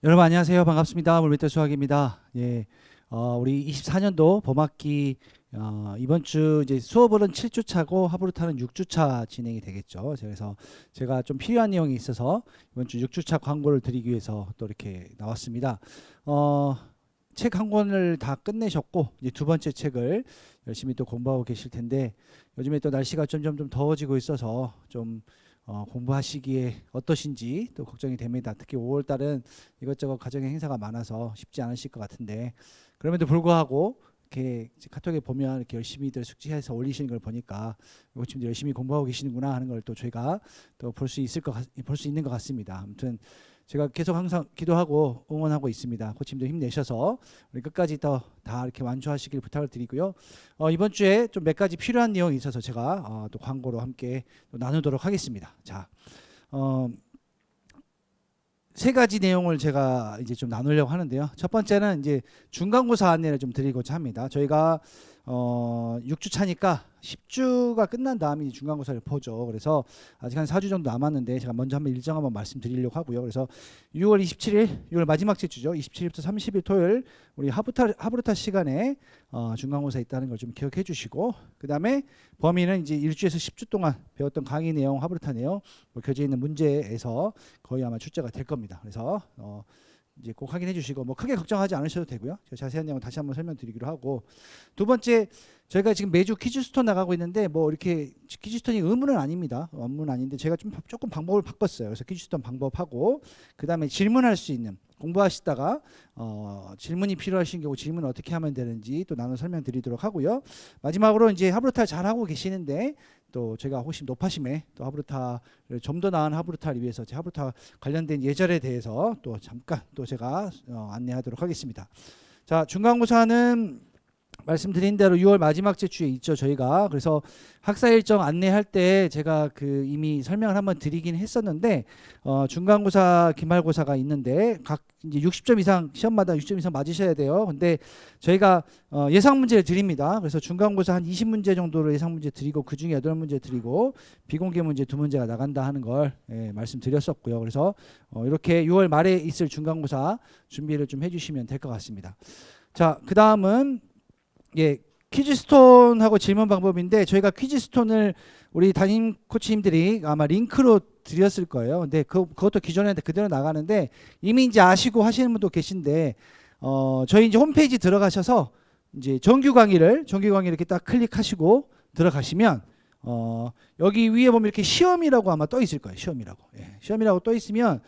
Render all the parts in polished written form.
여러분 안녕하세요. 반갑습니다. 물밑대 수학입니다. 우리 24년도 봄학기 이번 주 이제 수업은 7주 차고 하브루타는 6주 차 진행이 되겠죠. 그래서 제가 좀 필요한 내용이 있어서 이번 주 6주 차 광고를 드리기 위해서 또 이렇게 나왔습니다. 책 한 권을 다 끝내셨고 이제 두 번째 책을 열심히 또 공부하고 계실 텐데 요즘에 또 날씨가 점점 좀 더워지고 있어서 좀 공부하시기에 어떠신지 또 걱정이 됩니다. 특히 5월 달은 이것저것 가정의 행사가 많아서 쉽지 않으실 것 같은데 그럼에도 불구하고 이렇게 카톡에 보면 이렇게 열심히들 숙지해서 올리시는 걸 보니까 지금 열심히 공부하고 계시는구나 하는 걸 또 저희가 또 볼 수 있는 것 같습니다. 아무튼 제가 계속 항상 기도하고 응원하고 있습니다. 코치님들 힘내셔서 우리 끝까지 다 이렇게 완주하시길 부탁을 드리고요. 이번 주에 좀 몇 가지 필요한 내용이 있어서 제가 또 광고로 함께 또 나누도록 하겠습니다. 자, 세 가지 내용을 제가 이제 좀 나누려고 하는데요. 첫 번째는 이제 중간고사 안내를 좀 드리고자 합니다. 저희가 6주 차니까 10주가 끝난 다음에 이제 중간고사를 보죠. 그래서 아직 한 4주 정도 남았는데 제가 먼저 한번 일정 한번 말씀드리려고 하고요. 그래서 6월 27일, 6월 마지막 주죠. 27일부터 30일 토요일 우리 하브루타 시간에 중간고사 있다는 걸 좀 기억해 주시고 그 다음에 범위는 이제 1주에서 10주 동안 배웠던 강의 내용, 하브루타 내용, 뭐 교재에 있는 문제에서 거의 아마 출제가 될 겁니다. 그래서 이제 꼭 확인해 주시고 뭐 크게 걱정하지 않으셔도 되고요. 제가 자세한 내용 다시 한번 설명드리기로 하고 두 번째 저희가 지금 매주 퀴즈스톤 나가고 있는데 뭐 이렇게 퀴즈스톤이 의무는 아닙니다. 업무는 아닌데 제가 조금 방법을 바꿨어요. 그래서 퀴즈스톤 방법하고 그 다음에 질문할 수 있는 공부하시다가 질문이 필요하신 경우 질문을 어떻게 하면 되는지 또 나눠 설명드리도록 하고요. 마지막으로 이제 하브루타 잘하고 계시는데 또 제가 혹시 높아심에 또 하브루타를 좀 더 나은 하브루타를 위해서 제 하브루타 관련된 예절에 대해서 또 잠깐 또 제가 안내하도록 하겠습니다. 자, 중간고사는 말씀드린 대로 6월 마지막 주에 있죠 저희가. 그래서 학사 일정 안내할 때 제가 그 이미 설명을 한번 드리긴 했었는데 중간고사 기말고사가 있는데 각 이제 60점 이상 시험마다 60점 이상 맞으셔야 돼요. 근데 저희가 예상 문제를 드립니다. 그래서 중간고사 한 20문제 정도로 예상 문제 드리고 그 중에 8문제 드리고 비공개 문제 2문제가 나간다 하는 걸 말씀드렸었고요. 그래서 이렇게 6월 말에 있을 중간고사 준비를 좀 해주시면 될 것 같습니다. 자, 그 다음은 퀴즈스톤하고 질문 방법인데 저희가 퀴즈스톤을 우리 담임 코치님들이 아마 링크로 드렸을 거예요. 근데 그것도 기존에 그대로 나가는데 이미 이제 아시고 하시는 분도 계신데 저희 이제 홈페이지 들어가셔서 이제 정규 강의를 이렇게 딱 클릭하시고 들어가시면 여기 위에 보면 이렇게 시험이라고 아마 떠 있을 거예요. 시험이라고. 시험이라고 떠 있으면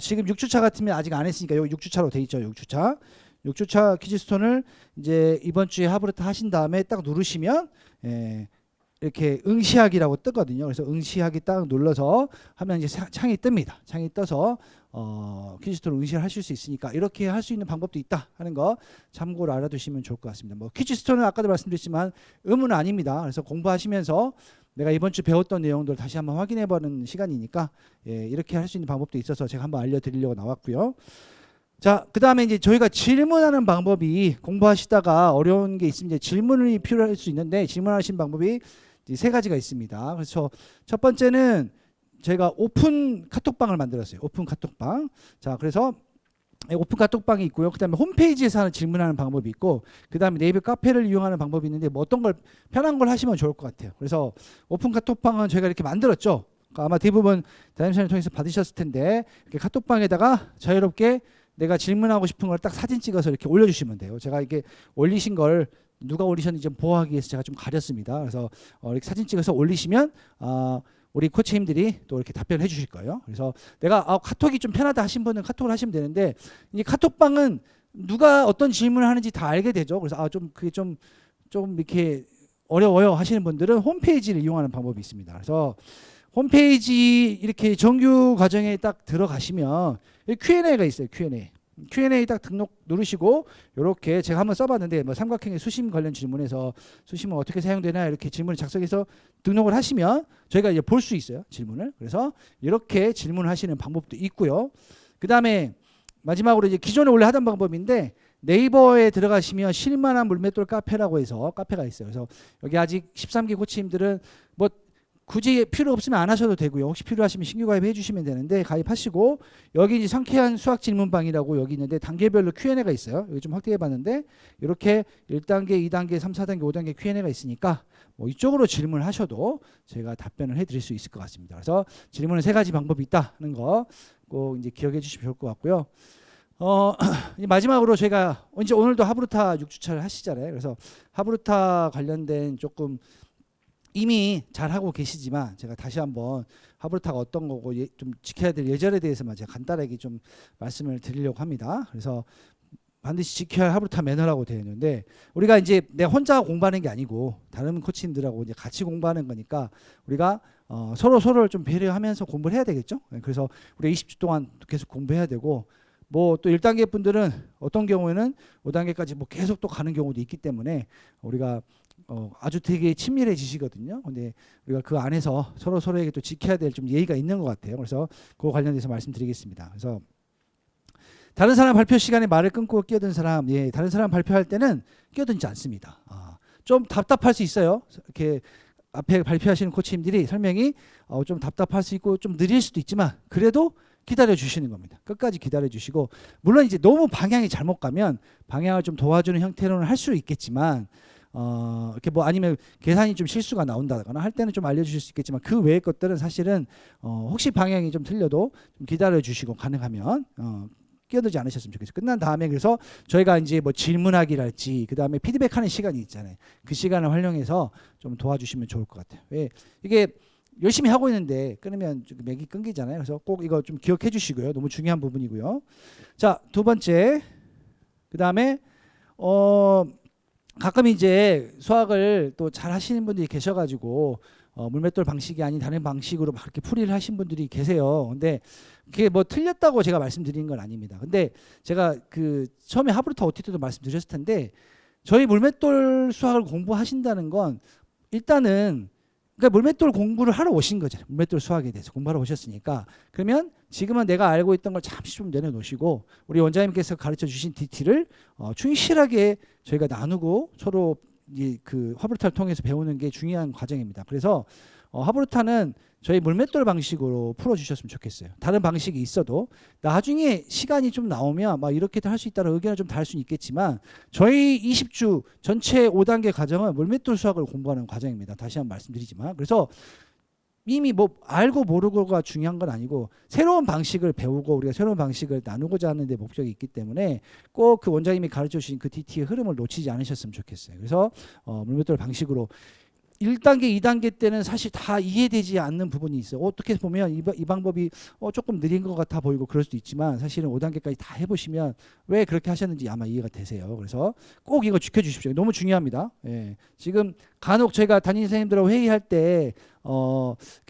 지금 6주차 같으면 아직 안 했으니까 여기 6주차로 돼 있죠. 6주차 퀴즈스톤을 이제 이번 주에 하브루타 하신 다음에 딱 누르시면 이렇게 응시하기라고 뜨거든요. 그래서 응시하기 딱 눌러서 하면 이제 창이 뜹니다. 창이 떠서 퀴즈스톤 응시를 하실 수 있으니까 이렇게 할 수 있는 방법도 있다 하는 거 참고로 알아두시면 좋을 것 같습니다. 뭐 퀴즈스톤은 아까도 말씀드렸지만 의무는 아닙니다. 그래서 공부하시면서 내가 이번 주 배웠던 내용들 다시 한번 확인해보는 시간이니까 이렇게 할 수 있는 방법도 있어서 제가 한번 알려드리려고 나왔고요. 자, 그 다음에 이제 저희가 질문하는 방법이 공부하시다가 어려운 게 있으면 질문이 필요할 수 있는데 질문하시는 방법이 이제 세 가지가 있습니다. 그래서 첫 번째는 저희가 오픈 카톡방을 만들었어요. 오픈 카톡방. 자, 그래서 오픈 카톡방이 있고요. 그 다음에 홈페이지에서 하는 질문하는 방법이 있고 그 다음에 네이버 카페를 이용하는 방법이 있는데 뭐 어떤 걸 편한 걸 하시면 좋을 것 같아요. 그래서 오픈 카톡방은 저희가 이렇게 만들었죠. 아마 대부분 담임선생님 통해서 받으셨을 텐데 이렇게 카톡방에다가 자유롭게 내가 질문하고 싶은 걸 딱 사진 찍어서 이렇게 올려주시면 돼요. 제가 이게 올리신 걸 누가 올리셨는지 좀 보호하기 위해서 제가 좀 가렸습니다. 그래서 이렇게 사진 찍어서 올리시면 우리 코치님들이 또 이렇게 답변을 해주실 거예요. 그래서 내가 카톡이 좀 편하다 하신 분은 카톡을 하시면 되는데 이 카톡방은 누가 어떤 질문을 하는지 다 알게 되죠. 그래서 좀 그게 좀 이렇게 어려워요 하시는 분들은 홈페이지를 이용하는 방법이 있습니다. 그래서 홈페이지 이렇게 정규 과정에 딱 들어가시면 Q&A가 있어요. Q&A 딱 등록 누르시고 이렇게 제가 한번 써봤는데 뭐 삼각형의 수심 관련 질문에서 수심은 어떻게 사용되나 이렇게 질문을 작성해서 등록을 하시면 저희가 이제 볼 수 있어요. 질문을. 그래서 이렇게 질문을 하시는 방법도 있고요. 그 다음에 마지막으로 이제 기존에 원래 하던 방법인데 네이버에 들어가시면 실만한 물맷돌 카페라고 해서 카페가 있어요. 그래서 여기 아직 13기 코치님들은 뭐 굳이 필요 없으면 안 하셔도 되고요. 혹시 필요하시면 신규 가입해 주시면 되는데 가입하시고 여기 이제 상쾌한 수학 질문방이라고 여기 있는데 단계별로 Q&A가 있어요. 여기 좀 확대해 봤는데 이렇게 1단계, 2단계, 3, 4단계, 5단계 Q&A가 있으니까 뭐 이쪽으로 질문을 하셔도 제가 답변을 해 드릴 수 있을 것 같습니다. 그래서 질문은 3가지 방법이 있다는 거 꼭 이제 기억해 주시면 좋을 것 같고요. 이제 마지막으로 제가 이제 오늘도 하브루타 6주차를 하시잖아요. 그래서 하브루타 관련된 조금 이미 잘하고 계시지만 제가 다시 한번 하브루타가 어떤 거고 좀 지켜야 될 예절에 대해서만 제가 간단하게 좀 말씀을 드리려고 합니다. 그래서 반드시 지켜야 할 하브루타 매너라고 되어 있는데 우리가 이제 내가 혼자 공부하는 게 아니고 다른 코치님들하고 이제 같이 공부하는 거니까 우리가 서로를 좀 배려하면서 공부를 해야 되겠죠. 그래서 우리 20주 동안 계속 공부해야 되고 뭐 또 1단계 분들은 어떤 경우에는 5단계까지 뭐 계속 또 가는 경우도 있기 때문에 우리가 아주 되게 친밀해지시거든요. 근데 우리가 그 안에서 서로에게 또 지켜야 될 좀 예의가 있는 것 같아요. 그래서 그거 관련해서 말씀드리겠습니다. 그래서 다른 사람 발표 시간에 말을 끊고 끼어든 사람, 다른 사람 발표할 때는 끼어들지 않습니다. 좀 답답할 수 있어요. 이렇게 앞에 발표하시는 코치님들이 설명이 좀 답답할 수 있고 좀 느릴 수도 있지만 그래도 기다려 주시는 겁니다. 끝까지 기다려 주시고 물론 이제 너무 방향이 잘못 가면 방향을 좀 도와주는 형태로는 할 수 있겠지만 이렇게 뭐 아니면 계산이 좀 실수가 나온다거나 할 때는 좀 알려주실 수 있겠지만 그 외의 것들은 사실은 혹시 방향이 좀 틀려도 좀 기다려 주시고 가능하면 끼어들지 않으셨으면 좋겠어요. 끝난 다음에 그래서 저희가 이제 뭐 질문하기랄지 그 다음에 피드백하는 시간이 있잖아요. 그 시간을 활용해서 좀 도와주시면 좋을 것 같아요. 왜 이게 열심히 하고 있는데 끊으면 맥이 끊기잖아요. 그래서 꼭 이거 좀 기억해 주시고요. 너무 중요한 부분이고요. 자, 두 번째 그 다음에 가끔 이제 수학을 또 잘 하시는 분들이 계셔가지고 물맷돌 방식이 아닌 다른 방식으로 막 이렇게 풀이를 하신 분들이 계세요. 근데 그게 뭐 틀렸다고 제가 말씀드리는 건 아닙니다. 근데 제가 그 처음에 하브루타 OT 때도 말씀드렸을 텐데 저희 물맷돌 수학을 공부하신다는 건 일단은 그러니까 물맷돌 공부를 하러 오신 거잖아요. 물맷돌 수학에 대해서 공부하러 오셨으니까 그러면 지금은 내가 알고 있던 걸 잠시 좀 내려놓으시고 우리 원장님께서 가르쳐 주신 DT를 충실하게 저희가 나누고 서로 그 하브루타를 통해서 배우는 게 중요한 과정입니다. 그래서 하브루타는 저희 물맷돌 방식으로 풀어주셨으면 좋겠어요. 다른 방식이 있어도 나중에 시간이 좀 나오면 막 이렇게도 할 수 있다는 의견을 좀 다를 수는 있겠지만 저희 20주 전체 5단계 과정은 물맷돌 수학을 공부하는 과정입니다. 다시 한번 말씀드리지만 그래서 이미 뭐 알고 모르고가 중요한 건 아니고 새로운 방식을 배우고 우리가 새로운 방식을 나누고자 하는 데 목적이 있기 때문에 꼭 그 원장님이 가르쳐 주신 그 DT의 흐름을 놓치지 않으셨으면 좋겠어요. 그래서 물맷돌 방식으로 1단계, 2단계 때는 사실 다 이해되지 않는 부분이 있어요. 어떻게 보면 이 방법이 조금 느린 것 같아 보이고 그럴 수도 있지만 사실은 5단계까지 다 해보시면 왜 그렇게 하셨는지 아마 이해가 되세요. 그래서 꼭 이거 지켜주십시오. 너무 중요합니다. 예. 지금 간혹 저희가 담임 선생님들하고 회의할 때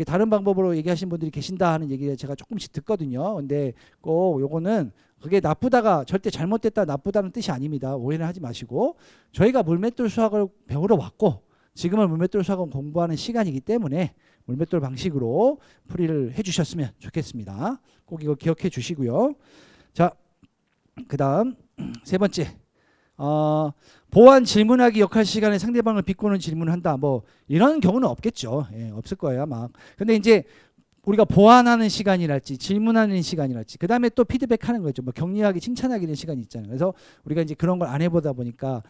다른 방법으로 얘기하시는 분들이 계신다 하는 얘기를 제가 조금씩 듣거든요. 근데 꼭 요거는 그게 나쁘다가 절대 잘못됐다 나쁘다는 뜻이 아닙니다. 오해는 하지 마시고 저희가 물맷돌 수학을 배우러 왔고 지금은 물맷돌 수학을 공부하는 시간이기 때문에 물맷돌 방식으로 풀이를 해주셨으면 좋겠습니다. 꼭 이거 기억해 주시고요. 자, 그 다음 세 번째 보완 질문하기 역할 시간에 상대방을 비꼬는 질문을 한다. 뭐 이런 경우는 없겠죠. 예, 없을 거예요 아마. 근데 이제 우리가 보완하는 시간이랄지 질문하는 시간이랄지 그 다음에 또 피드백하는 거죠. 뭐 격려하기 칭찬하기 이런 시간이 있잖아요. 그래서 우리가 이제 그런 걸 안 해보다 보니까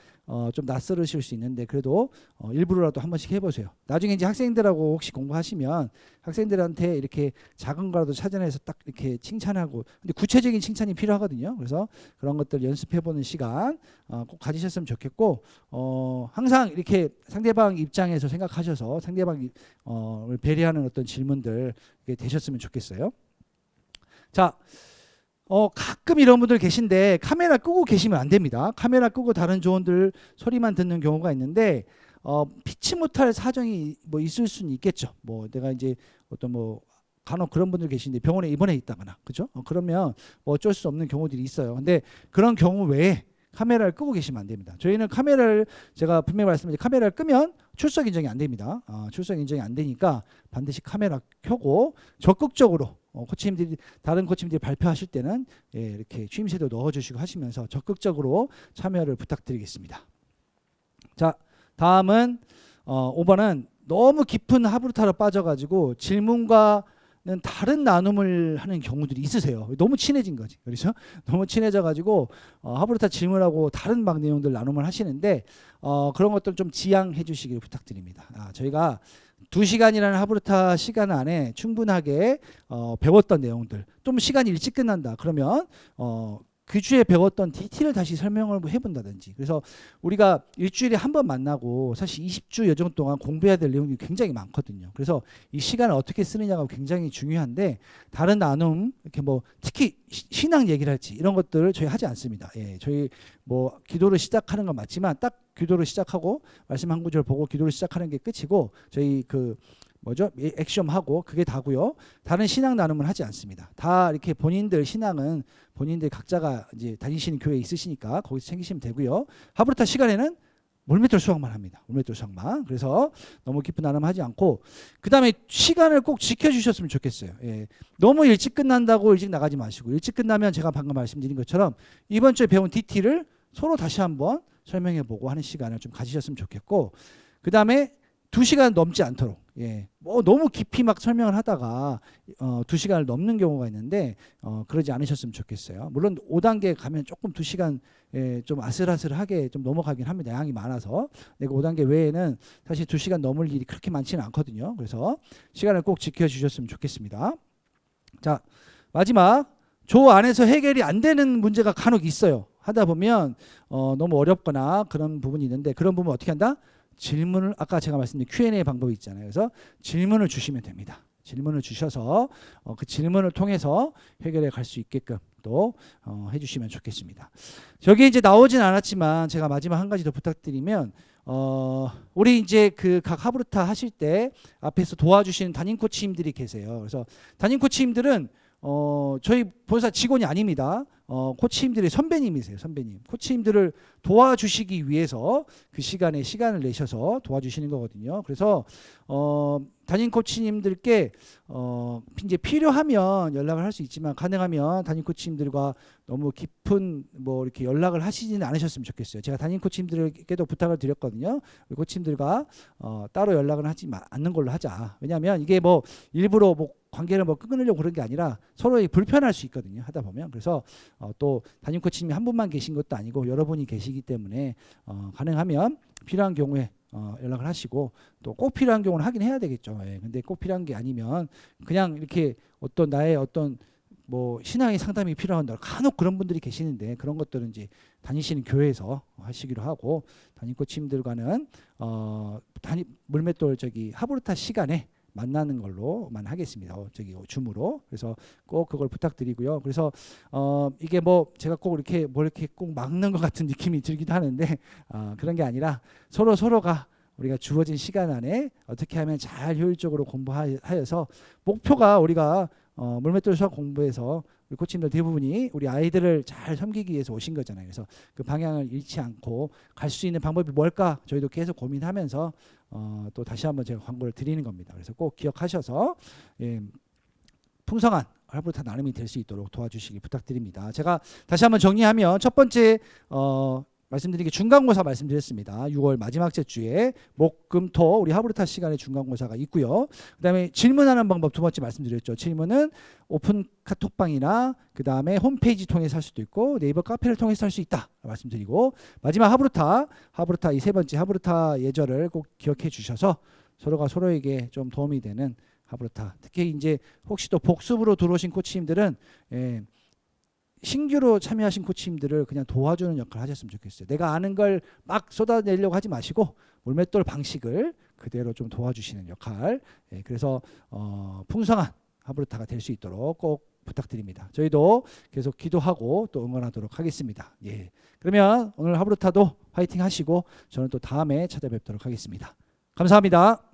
좀 낯설으실 수 있는데 그래도 일부러라도 한 번씩 해보세요. 나중에 이제 학생들하고 혹시 공부하시면 학생들한테 이렇게 작은 거라도 찾아내서 딱 이렇게 칭찬하고 근데 구체적인 칭찬이 필요하거든요. 그래서 그런 것들 연습해보는 시간 꼭 가지셨으면 좋겠고 항상 이렇게 상대방 입장에서 생각하셔서 상대방을 배려하는 어떤 질문들 되셨으면 좋겠어요. 자, 가끔 이런 분들 계신데 카메라 끄고 계시면 안 됩니다. 카메라 끄고 다른 조원들 소리만 듣는 경우가 있는데 피치 못할 사정이 뭐 있을 수는 있겠죠. 뭐 내가 이제 어떤 뭐 간혹 그런 분들 계신데 병원에 입원해 있다거나 그죠? 그러면 뭐 어쩔 수 없는 경우들이 있어요. 근데 그런 경우 외에 카메라를 끄고 계시면 안 됩니다. 저희는 카메라를 제가 분명히 말씀드린 카메라를 끄면 출석 인정이 안 됩니다. 출석 인정이 안 되니까 반드시 카메라 켜고 적극적으로 코치님들이 다른 코치님들이 발표하실 때는 이렇게 취임새도 넣어주시고 하시면서 적극적으로 참여를 부탁드리겠습니다. 자, 다음은 5번은 너무 깊은 하브르타로 빠져가지고 질문과는 다른 나눔을 하는 경우들이 있으세요. 너무 친해진 거지. 그렇죠? 너무 친해져가지고 하브르타 질문하고 다른 막 내용들 나눔을 하시는데 그런 것들 좀 지양해 주시길 부탁드립니다. 저희가 2시간이라는 하브르타 시간 안에 충분하게 배웠던 내용들, 좀 시간이 일찍 끝난다 그러면 그 주에 배웠던 디테일을 다시 설명을 해본다든지. 그래서 우리가 일주일에 한 번 만나고 사실 20주 여정 동안 공부해야 될 내용이 굉장히 많거든요. 그래서 이 시간을 어떻게 쓰느냐가 굉장히 중요한데 다른 나눔 이렇게 뭐 특히 신앙 얘기를 할지 이런 것들을 저희 하지 않습니다. 예, 저희 뭐 기도를 시작하는 건 맞지만 딱 기도를 시작하고 말씀 한 구절 보고 기도를 시작하는 게 끝이고 저희 그 뭐죠? 액션하고 그게 다고요. 다른 신앙 나눔을 하지 않습니다. 다 이렇게 본인들 신앙은 본인들 각자가 이제 다니시는 교회에 있으시니까 거기서 챙기시면 되고요. 하브르타 시간에는 물맷돌 수학만 합니다. 물맷돌 수학만. 그래서 너무 깊은 나눔 하지 않고 그다음에 시간을 꼭 지켜주셨으면 좋겠어요. 예. 너무 일찍 끝난다고 일찍 나가지 마시고 일찍 끝나면 제가 방금 말씀드린 것처럼 이번 주에 배운 디테일을 서로 다시 한번 설명해보고 하는 시간을 좀 가지셨으면 좋겠고 그다음에 2시간 넘지 않도록 뭐 너무 깊이 막 설명을 하다가 2시간을 넘는 경우가 있는데 그러지 않으셨으면 좋겠어요. 물론 5단계 가면 조금 2시간 좀 아슬아슬하게 좀 넘어가긴 합니다. 양이 많아서. 내가 5단계 외에는 사실 2시간 넘을 일이 그렇게 많지는 않거든요. 그래서 시간을 꼭 지켜주셨으면 좋겠습니다. 자, 마지막 조 안에서 해결이 안 되는 문제가 간혹 있어요. 하다 보면 너무 어렵거나 그런 부분이 있는데 그런 부분 어떻게 한다? 질문을 아까 제가 말씀드린 Q&A 방법이 있잖아요. 그래서 질문을 주시면 됩니다. 질문을 주셔서 그 질문을 통해서 해결해 갈 수 있게끔 또 해주시면 좋겠습니다. 저기 이제 나오진 않았지만 제가 마지막 한 가지 더 부탁드리면 우리 이제 그 각 하브르타 하실 때 앞에서 도와주시는 담임 코치님들이 계세요. 그래서 담임 코치님들은 저희 본사 직원이 아닙니다. 코치님들의 선배님이세요. 선배님. 코치님들을 도와주시기 위해서 그 시간에 시간을 내셔서 도와주시는 거거든요. 그래서 담임 코치님들께 이제 필요하면 연락을 할 수 있지만 가능하면 담임 코치님들과 너무 깊은 뭐 이렇게 연락을 하시지는 않으셨으면 좋겠어요. 제가 담임 코치님들에게도 부탁을 드렸거든요. 우리 코치님들과 따로 연락을 하지 않는 걸로 하자. 왜냐하면 이게 뭐 일부러 뭐 관계를 뭐 끊으려고 그런 게 아니라 서로 불편할 수 있거든요. 하다 보면. 그래서 또 담임 코치님이 한 분만 계신 것도 아니고 여러분이 계시기 때문에 가능하면 필요한 경우에 연락을 하시고 또 꼭 필요한 경우는 하긴 해야 되겠죠. 근데 꼭 필요한 게 아니면 그냥 이렇게 어떤 나의 어떤 뭐 신앙의 상담이 필요한다. 간혹 그런 분들이 계시는데 그런 것들은 이제 다니시는 교회에서 하시기로 하고 담임 코치님들과는 물맷돌 저기 하브르타 시간에 만나는 걸로만 하겠습니다. 저기 줌으로. 그래서 꼭 그걸 부탁드리고요. 그래서 이게 뭐 제가 꼭 이렇게 뭐 이렇게 꼭 막는 것 같은 느낌이 들기도 하는데 그런 게 아니라 서로가 우리가 주어진 시간 안에 어떻게 하면 잘 효율적으로 공부하여서 목표가 우리가 물맷돌 수학 공부에서 우리 코치님들 대부분이 우리 아이들을 잘 섬기기 위해서 오신 거잖아요. 그래서 그 방향을 잃지 않고 갈 수 있는 방법이 뭘까 저희도 계속 고민하면서 또 다시 한번 제가 광고를 드리는 겁니다. 그래서 꼭 기억하셔서 풍성한 하브르타 나눔이 될 수 있도록 도와주시기 부탁드립니다. 제가 다시 한번 정리하면 첫 번째 말씀드린 게 중간고사 말씀드렸습니다. 6월 마지막 주에 목, 금, 토 우리 하브르타 시간에 중간고사가 있고요. 그다음에 질문하는 방법 두 번째 말씀드렸죠. 질문은 오픈 카톡방이나 그다음에 홈페이지 통해서 할 수도 있고 네이버 카페를 통해서 할 수 있다 말씀드리고 마지막 하브르타 이 세 번째 하브르타 예절을 꼭 기억해 주셔서 서로가 서로에게 좀 도움이 되는 하브르타 특히 이제 혹시 또 복습으로 들어오신 코치님들은 신규로 참여하신 코치님들을 그냥 도와주는 역할을 하셨으면 좋겠어요. 내가 아는 걸 막 쏟아내려고 하지 마시고 물맷돌 방식을 그대로 좀 도와주시는 역할. 그래서 풍성한 하브르타가 될 수 있도록 꼭 부탁드립니다. 저희도 계속 기도하고 또 응원하도록 하겠습니다. 그러면 오늘 하브르타도 화이팅 하시고 저는 또 다음에 찾아뵙도록 하겠습니다. 감사합니다.